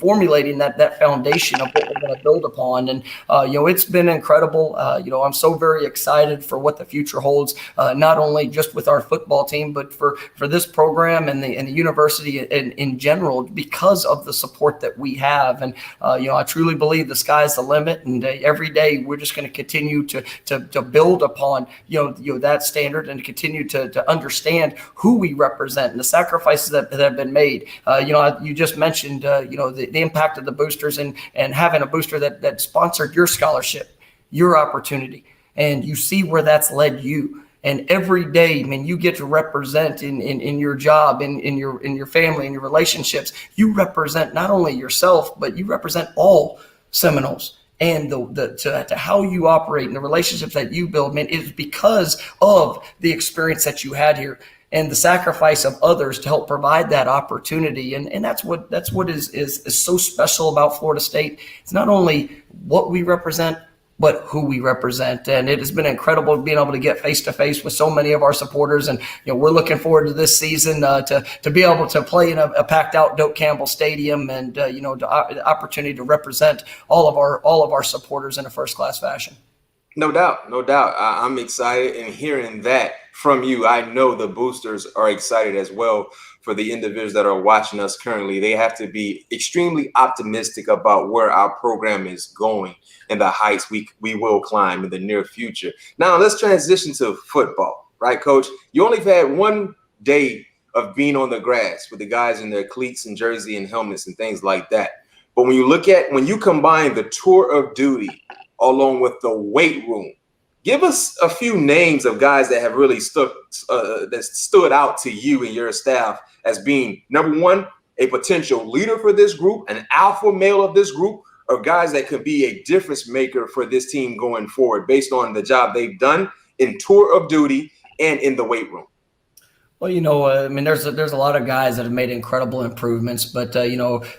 formulating that foundation of what we're going to build upon. And it's been incredible. I'm so very excited for what the future holds, not only just with our football team, but for this program and the university in general, because of the support that we have. And I truly believe the sky's the limit, and every day we're just going to continue to build upon that standard and continue to understand who we represent and the sacrifices that have been made. You just mentioned the impact of the boosters and having a booster that sponsored your scholarship, your opportunity. And you see where that's led you. And every day, I mean, you get to represent in your job, in your family, in your relationships. You represent not only yourself, but you represent all Seminoles. And to how you operate and the relationships that you build, man, is because of the experience that you had here and the sacrifice of others to help provide that opportunity. And that's what is so special about Florida State. It's not only what we represent, but who we represent. And it has been incredible being able to get face to face with so many of our supporters. And, we're looking forward to this season to be able to play in a packed out Doak Campbell Stadium and, the opportunity to represent all of our supporters in a first class fashion. No doubt. No doubt. I'm excited, and hearing that from you, I know the boosters are excited as well. For the individuals that are watching us currently, they have to be extremely optimistic about where our program is going and the heights we will climb in the near future. Now, let's transition to football, right, Coach? You only had one day of being on the grass with the guys in their cleats and jersey and helmets and things like that. But when you combine the tour of duty along with the weight room, give us a few names of guys that have really stood out to you and your staff as being, number one, a potential leader for this group, an alpha male of this group, or guys that could be a difference maker for this team going forward based on the job they've done in tour of duty and in the weight room. Well, there's a lot of guys that have made incredible improvements, but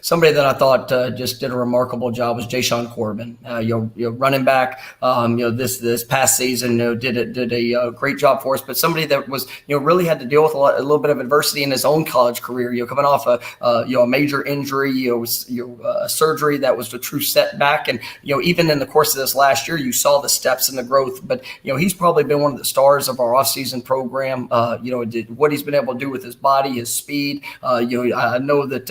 somebody that I thought just did a remarkable job was Jashawn Corbin. Running back. This past season, did a great job for us. But somebody that was really had to deal with a little bit of adversity in his own college career. Coming off a major injury, a surgery that was a true setback, and even in the course of this last year, you saw the steps and the growth. But he's probably been one of the stars of our offseason program. What he's been able to do with his body, his speed. I know that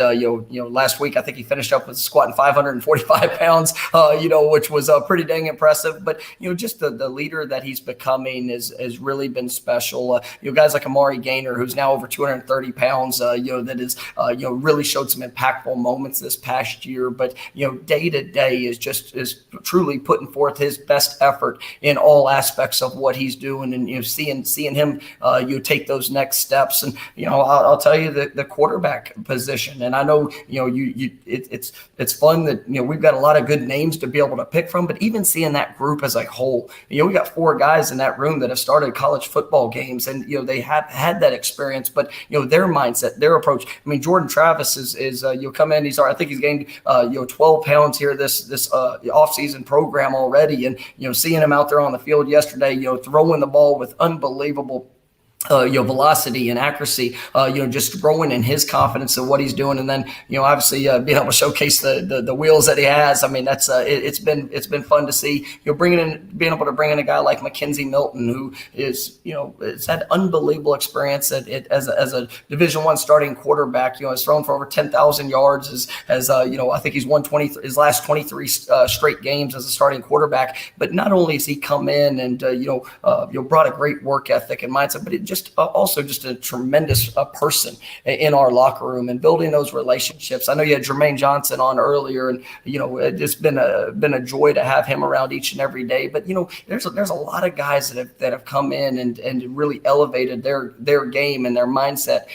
last week I think he finished up with squatting 545 pounds. Which was pretty dang impressive. But just the leader that he's becoming has really been special. Guys like Amari Gaynor, who's now over 230 pounds. That is really showed some impactful moments this past year. But day to day is truly putting forth his best effort in all aspects of what he's doing, and seeing him take those next steps. And I'll tell you the quarterback position, and I know it's fun that we've got a lot of good names to be able to pick from, but even seeing that group as a whole, we got 4 guys in that room that have started college football games, and they have had that experience, but their mindset, their approach. Jordan Travis is come in, I think he's gained 12 pounds here this off-season program already, and seeing him out there on the field yesterday, throwing the ball with unbelievable velocity and accuracy, just growing in his confidence of what he's doing. And then, obviously being able to showcase the wheels that he has. That's it's been fun to see, being able to bring in a guy like Mackenzie Milton, who is, has had unbelievable experience as a Division I starting quarterback, has thrown for over 10,000 yards I think he's won his last 23 straight games as a starting quarterback. But not only has he come in and, brought a great work ethic and mindset, but it also a tremendous person in our locker room and building those relationships. I know you had Jermaine Johnson on earlier, and it's been a joy to have him around each and every day. But there's a lot of guys that have come in and really elevated their game and their mindset.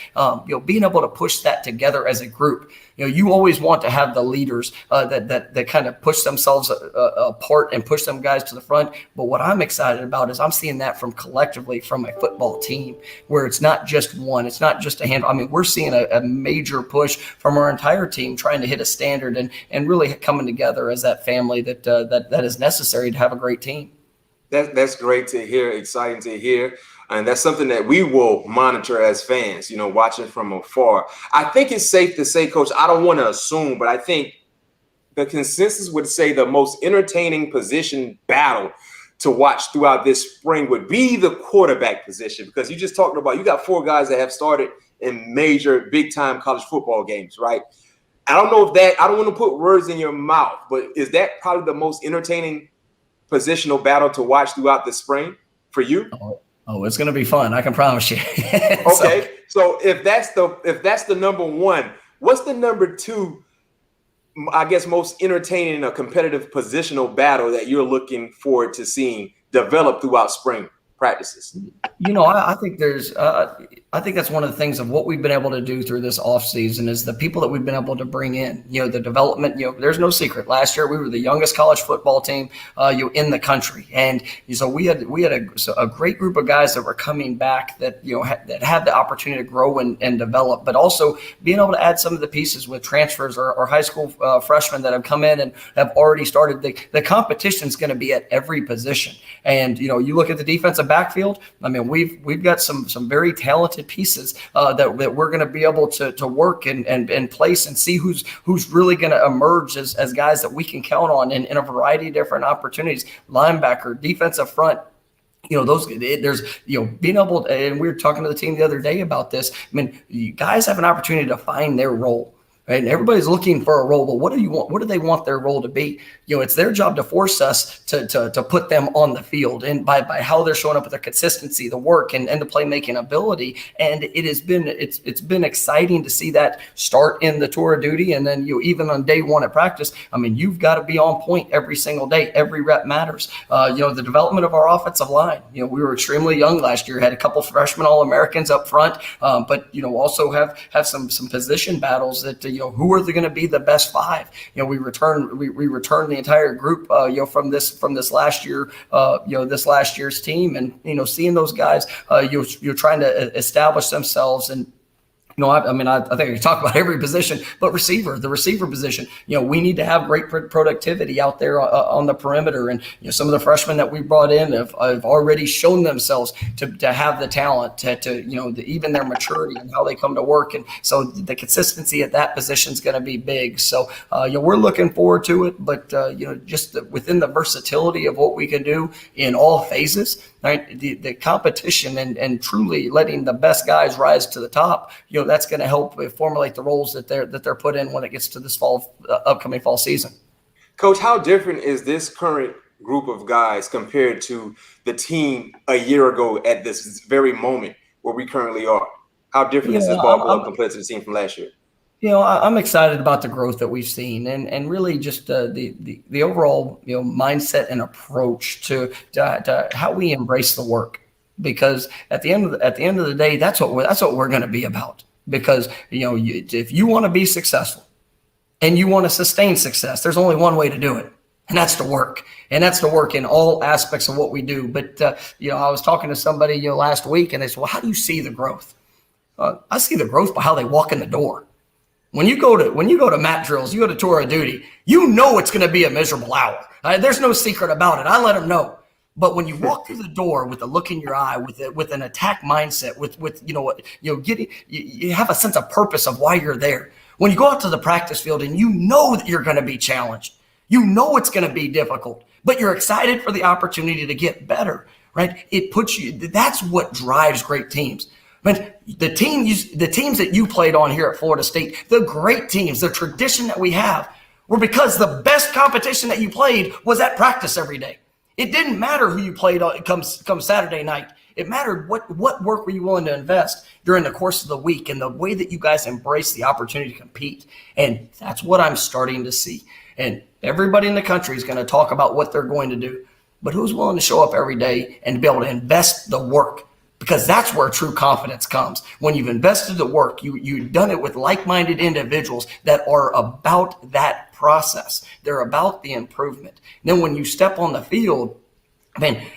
Being able to push that together as a group. You always want to have the leaders that kind of push themselves apart and push them guys to the front. But what I'm excited about is I'm seeing that from collectively from a football team, where it's not just one, it's not just a handful. We're seeing a major push from our entire team trying to hit a standard and really coming together as that family that is necessary to have a great team. That's great to hear, exciting to hear. And that's something that we will monitor as fans, watching from afar. I think it's safe to say, Coach, I don't want to assume, but I think the consensus would say the most entertaining position battle to watch throughout this spring would be the quarterback position, because you just talked about, you got 4 guys that have started in major big time college football games, right? I don't know I don't want to put words in your mouth, but is that probably the most entertaining positional battle to watch throughout the spring for you? Oh, it's going to be fun. I can promise you. Okay. So if that's the number 1, what's the number 2, I guess, most entertaining in a competitive positional battle that you're looking forward to seeing develop throughout spring practices? I think I think that's one of the things of what we've been able to do through this offseason is the people that we've been able to bring in, the development, there's no secret. Last year, we were the youngest college football team, in the country. And so we had a great group of guys that were coming back that, that had the opportunity to grow and develop, but also being able to add some of the pieces with transfers or high school freshmen that have come in and have already started. The competition is going to be at every position. And, you look at the defensive backfield. I mean, we've got some very talented pieces that we're going to be able to work and place and see who's really going to emerge as guys that we can count on in a variety of different opportunities. Linebacker, defensive front. There's being able to, and we were talking to the team the other day about this. I mean, you guys have an opportunity to find their role. Right? And everybody's looking for a role, but what do you want? What do they want their role to be? It's their job to force us to put them on the field, and by how they're showing up with their consistency, the work, and the playmaking ability. And it's been exciting to see that start in the tour of duty, and then even on day one at practice. I mean, you've got to be on point every single day. Every rep matters. The development of our offensive line. We were extremely young last year. Had a couple freshman All-Americans up front, but also have some position battles that who are going to be the best five? We return the entire group from this last year this last year's team, and seeing those guys you're trying to establish themselves. And I think I can talk about every position, but the receiver position, we need to have great productivity out there on the perimeter. And, some of the freshmen that we brought in have already shown themselves to have the talent to even their maturity and how they come to work. And so the consistency at that position is going to be big. So, we're looking forward to it, but, just within the versatility of what we can do in all phases, right? The competition and truly letting the best guys rise to the top, that's going to help formulate the roles that they're put in when it gets to this upcoming fall season. Coach, how different is this current group of guys compared to the team a year ago at this very moment where we currently are? How different is this ball club compared to the team from last year? I'm excited about the growth that we've seen, and really just the overall mindset and approach to how we embrace the work. Because at the end of the day, that's what we're going to be about. Because if you want to be successful and you want to sustain success, there's only one way to do it, and that's to work. And that's to work in all aspects of what we do. But I was talking to somebody last week, and they said, "Well, how do you see the growth?" I see the growth by how they walk in the door. When you go to mat drills, you go to tour of duty, it's going to be a miserable hour. There's no secret about it. I let them know. But when you walk through the door with a look in your eye, with an attack mindset, you have a sense of purpose of why you're there. When you go out to the practice field and that you're going to be challenged, it's going to be difficult, but you're excited for the opportunity to get better, right? That's what drives great teams. But the teams that you played on here at Florida State, the great teams, the tradition that we have, were because the best competition that you played was at practice every day. It didn't matter who you played on come Saturday night. It mattered what work were you willing to invest during the course of the week, and the way that you guys embrace the opportunity to compete. And that's what I'm starting to see. And everybody in the country is going to talk about what they're going to do, but who's willing to show up every day and be able to invest the work? Because that's where true confidence comes. When you've invested the work, you've done it with like-minded individuals that are about that process. They're about the improvement. And then when you step on the field,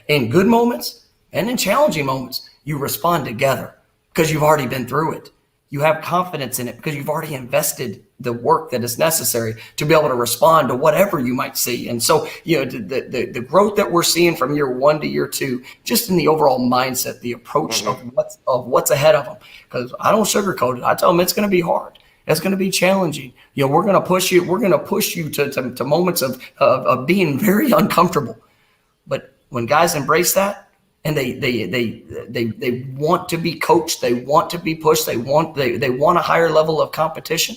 in good moments and in challenging moments, you respond together because you've already been through it. You have confidence in it because you've already invested the work that is necessary to be able to respond to whatever you might see. And so, the growth that we're seeing from year one to year two, just in the overall mindset, the approach of what's ahead of them. Because I don't sugarcoat it. I tell them it's going to be hard. It's going to be challenging. We're going to push you. We're going to push you to moments of being very uncomfortable. But when guys embrace that, and they want to be coached, they want to be pushed, they want a higher level of competition,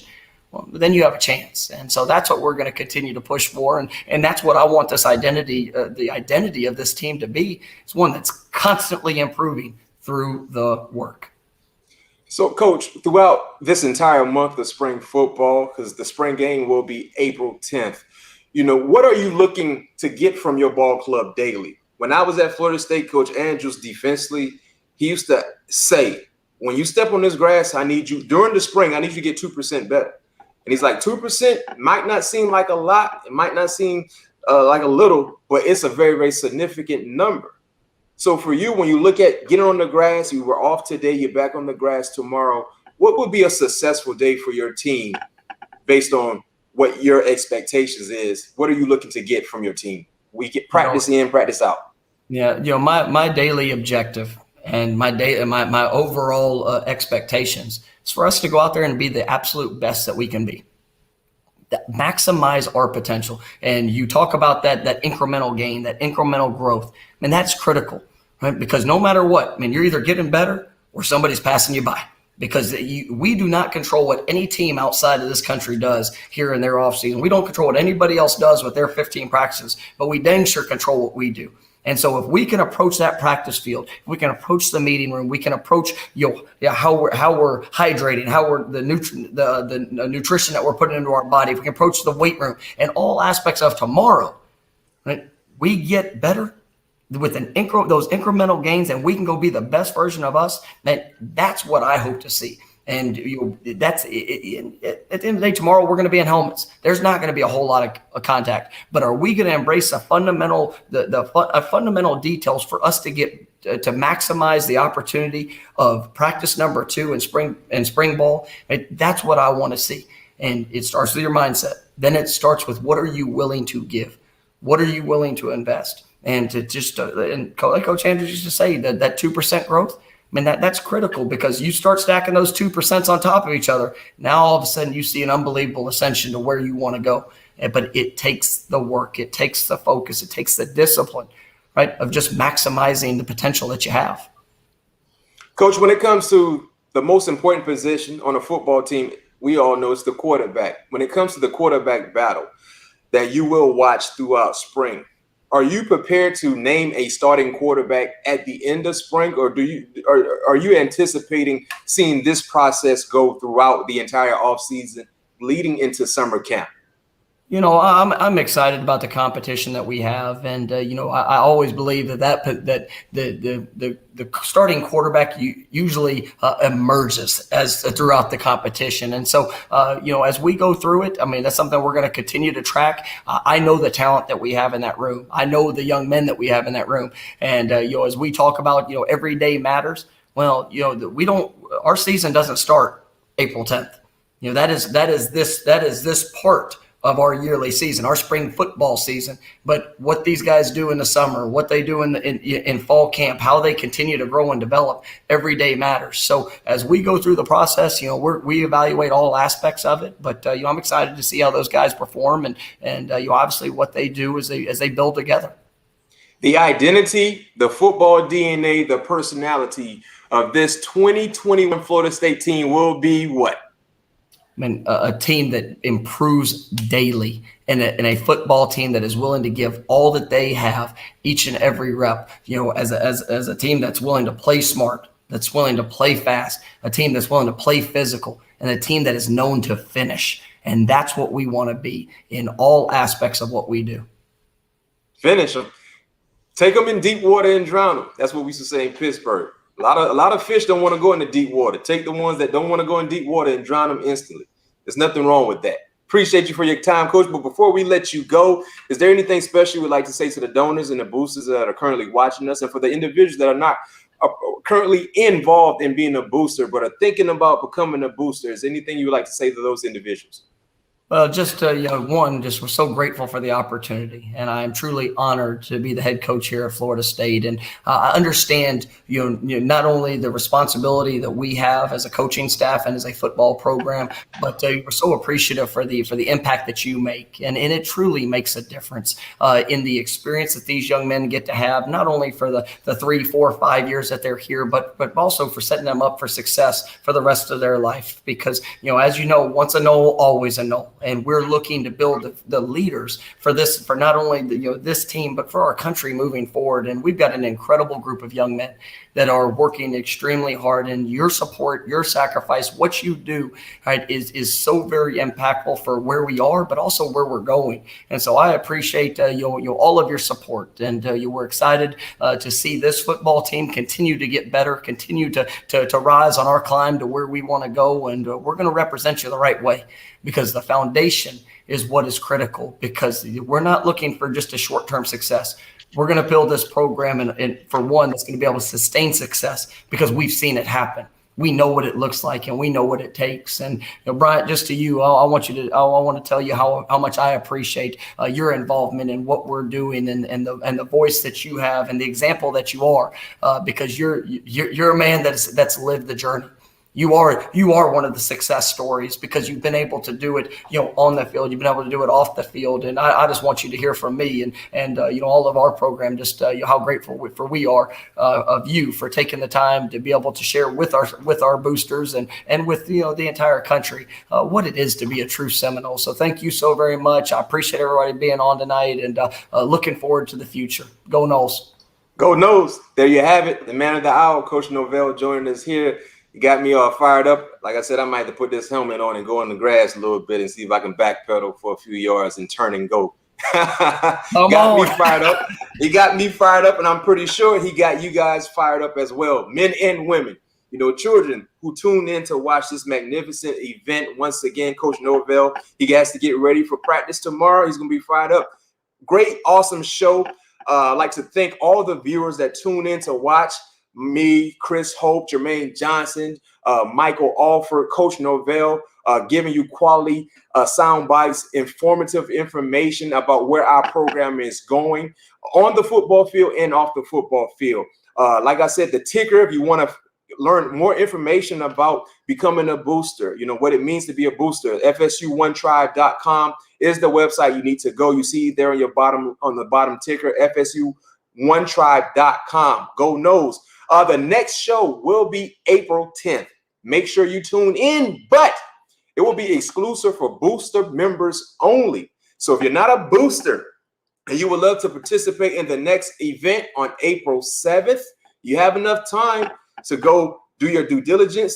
well, then you have a chance. And so that's what we're going to continue to push for, and that's what I want this identity, the identity of this team to be. It's one that's constantly improving through the work. So, Coach, throughout this entire month of spring football, because the spring game will be April 10th, what are you looking to get from your ball club daily? When I was at Florida State, Coach Andrews defensively, he used to say, when you step on this grass, I need you during the spring, I need you to get 2% better. And he's like, 2% might not seem like a lot. It might not seem like a little, but it's a very, very significant number. So for you, when you look at getting on the grass, you were off today, you're back on the grass tomorrow. What would be a successful day for your team based on what your expectations is? What are you looking to get from your team? We get practice in, practice out. Yeah, my daily objective and my overall expectations is for us to go out there and be the absolute best that we can be. That maximize our potential. And you talk about that incremental gain, that incremental growth. And that's critical, right? Because no matter what, you're either getting better or somebody's passing you by. Because we do not control what any team outside of this country does here in their offseason. We don't control what anybody else does with their 15 practices, but we dang sure control what we do. And so if we can approach that practice field, if we can approach the meeting room, we can approach how we're hydrating, how we're the nutrition that we're putting into our body, if we can approach the weight room and all aspects of tomorrow, right? We get better with those incremental gains, and we can go be the best version of us. That's what I hope to see. And that's it, at the end of the day, tomorrow we're going to be in helmets. There's not going to be a whole lot of contact, but are we going to embrace the fundamental details for us to get to maximize the opportunity of practice number 2 and spring ball? That's what I want to see. And it starts with your mindset. Then it starts with what are you willing to give? What are you willing to invest? And to just and like Coach Andrews used to say, that 2% growth. That's critical, because you start stacking those 2% on top of each other. Now all of a sudden you see an unbelievable ascension to where you want to go. But it takes the work, it takes the focus, it takes the discipline, right, of just maximizing the potential that you have. Coach, when it comes to the most important position on a football team, we all know it's the quarterback. When it comes to the quarterback battle that you will watch throughout spring, are you prepared to name a starting quarterback at the end of spring, or are you anticipating seeing this process go throughout the entire offseason leading into summer camp? I'm excited about the competition that we have, and I always believe that the starting quarterback usually emerges as throughout the competition, and so as we go through it, that's something we're going to continue to track. I know the talent that we have in that room. I know the young men that we have in that room, and as we talk about every day matters. Well, our season doesn't start April 10th. That is this part of our yearly season, our spring football season. But what these guys do in the summer, what they do in fall camp, how they continue to grow and develop, every day matters. So as we go through the process, we evaluate all aspects of it. But I'm excited to see how those guys perform, and obviously what they do as they build together. The identity, the football DNA, the personality of this 2021 Florida State team will be what? A team that improves daily, and a football team that is willing to give all that they have each and every rep. As a team that's willing to play smart, that's willing to play fast, a team that's willing to play physical, and a team that is known to finish. And that's what we want to be in all aspects of what we do. Finish them. Take them in deep water and drown them. That's what we used to say in Pittsburgh. A lot of fish don't want to go into deep water. Take the ones that don't want to go in deep water and drown them instantly. There's nothing wrong with that. Appreciate you for your time, Coach. But before we let you go, is there anything special you would like to say to the donors and the boosters that are currently watching us, and for the individuals that are not currently involved in being a booster but are thinking about becoming a booster? Is there anything you would like to say to those individuals? Well, just we're so grateful for the opportunity, and I am truly honored to be the head coach here at Florida State. And I understand, not only the responsibility that we have as a coaching staff and as a football program, but we're so appreciative for the impact that you make, and it truly makes a difference in the experience that these young men get to have, not only for the 3, 4, 5 years that they're here, but also for setting them up for success for the rest of their life. Because as once a no, always a no. and we're looking to build the leaders for this, for not only this team, but for our country moving forward. And we've got an incredible group of young men that are working extremely hard, and your support, your sacrifice, what you do, right, is so very impactful for where we are, but also where we're going. And so I appreciate all of your support, and we're excited to see this football team continue to get better, continue to rise on our climb to where we want to go, and we're going to represent you the right way, because the foundation is what is critical, because we're not looking for just a short-term success. We're going to build this program and for one, that's going to be able to sustain success, because we've seen it happen. We know what it looks like, and we know what it takes. And Bryant, just to you, I want to tell you how much I appreciate your involvement in what we're doing, and the voice that you have, and the example that you are, because you're a man that's lived the journey. You are one of the success stories, because you've been able to do it, on the field. You've been able to do it off the field, and I just want you to hear from me and all of our program, just how grateful we are of you for taking the time to be able to share with our boosters and with the entire country what it is to be a true Seminole. So thank you so very much. I appreciate everybody being on tonight, and looking forward to the future. Go Noles. Go Noles. There you have it. The man of the hour, Coach Norvell, joining us here. You got me all fired up. Like I said, I might have to put this helmet on and go in the grass a little bit and see if I can backpedal for a few yards and turn and go. Got me fired up. He got me fired up, and I'm pretty sure he got you guys fired up as well, men and women. Children who tune in to watch this magnificent event. Once again, Coach Norvell, he has to get ready for practice tomorrow. He's going to be fired up. Great, awesome show. I'd like to thank all the viewers that tune in to watch. Me, Chris Hope, Jermaine Johnson, Michael Alford, Coach Norvell, giving you quality sound bites, informative information about where our program is going on the football field and off the football field. Like I said, the ticker, if you want to learn more information about becoming a booster, what it means to be a booster, FSU1tribe.com is the website you need to go. You see there on the bottom ticker, FSU1tribe.com. Go Noles. The next show will be April 10th. Make sure you tune in, but it will be exclusive for booster members only. So if you're not a booster and you would love to participate in the next event on April 7th, you have enough time to go do your due diligence.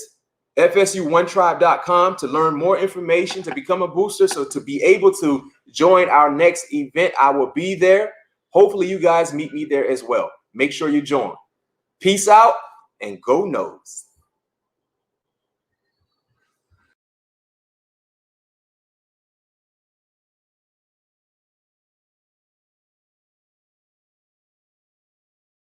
FSU1tribe.com to learn more information to become a booster. So to be able to join our next event, I will be there. Hopefully you guys meet me there as well. Make sure you join. Peace out and go Noles.